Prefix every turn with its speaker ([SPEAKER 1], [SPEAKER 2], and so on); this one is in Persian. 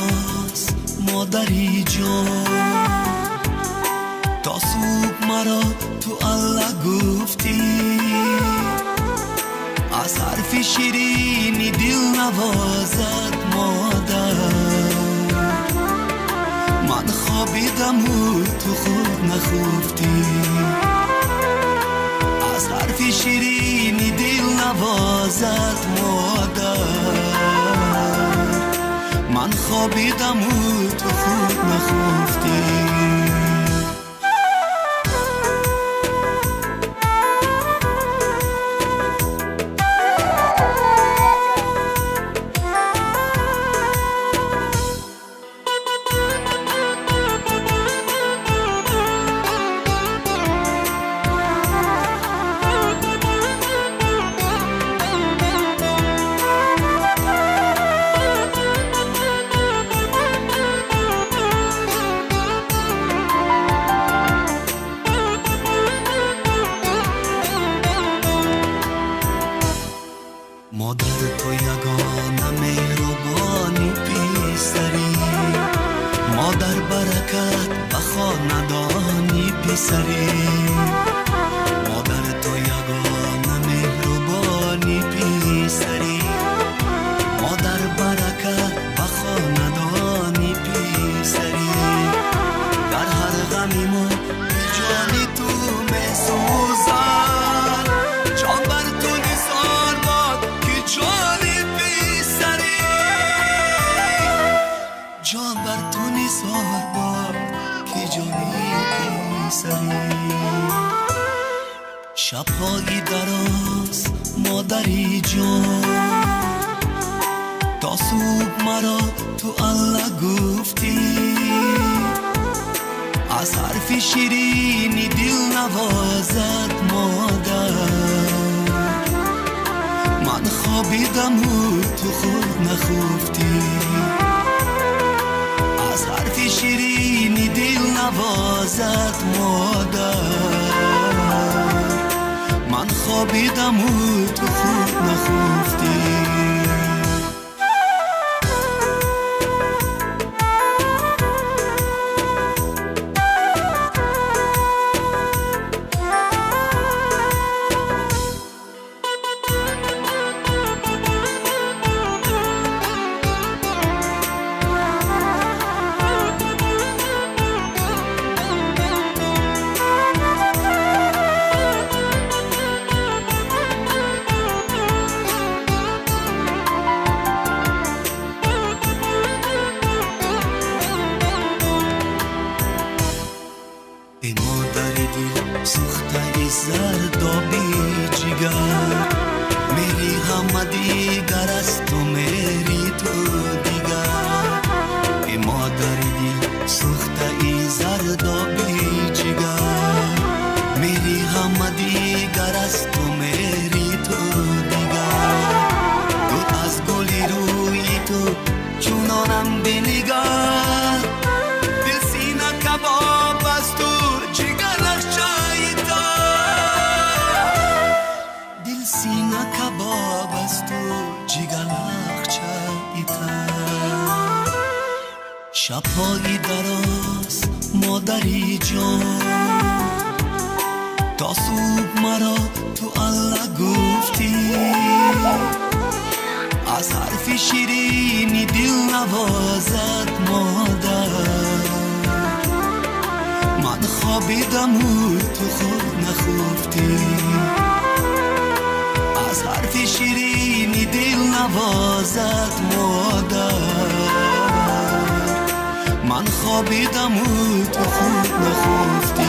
[SPEAKER 1] دراز مادری جان، تا صبح مرا تو الله گفتی، از حرف شیرینی دل نوازد مادر. من خوابیدم و تو خود نخفتی، از حرف شیرینی دل نوازد مادر. من خوابیدم و تو خود نخفتی. مادر تو یگانه مهربانی پسری، مادر برکت بخوا ندانی پسری. مادر تو یگانه مهربانی پسری، مادر برکت بخوا ندانی پسری. در هر غمی ما جانی تو میسوزد، جان بر تو نثار باد که جانی پسری. جان بر تو نثار باد که جانی پسری. شب‌های دراز مادری جان، تا صبح مرا تو الله گفتی، از حرف شیرینی دل نوازد مادر. من خوابیدم و تو خود نخفتی، از حرف شیرینی دل نوازد مادر. من خوابیدم و تو خود نخفتی. ای مادر دل سوخته زردابی جگر، میری همه دیگر است تو میری تو دیگر. ای مادر دل سوخته زردابی جگر، میری همه دیگر است تو میری تو دیگر. تو از گلی روی تو چونانم بنگر، دل سینه کباب است تو سینه کباب است تو جگرخچه ایتر. شب‌های دراز مادری جان، تا صبح مرا تو الله گفتی، از حرف شیرینی دل نوازد مادر. من خوابیدم و تو خود نخفتی، از حرف شیرینی دل نوازد مادر. من خوابیدم و تو خود نخفتی.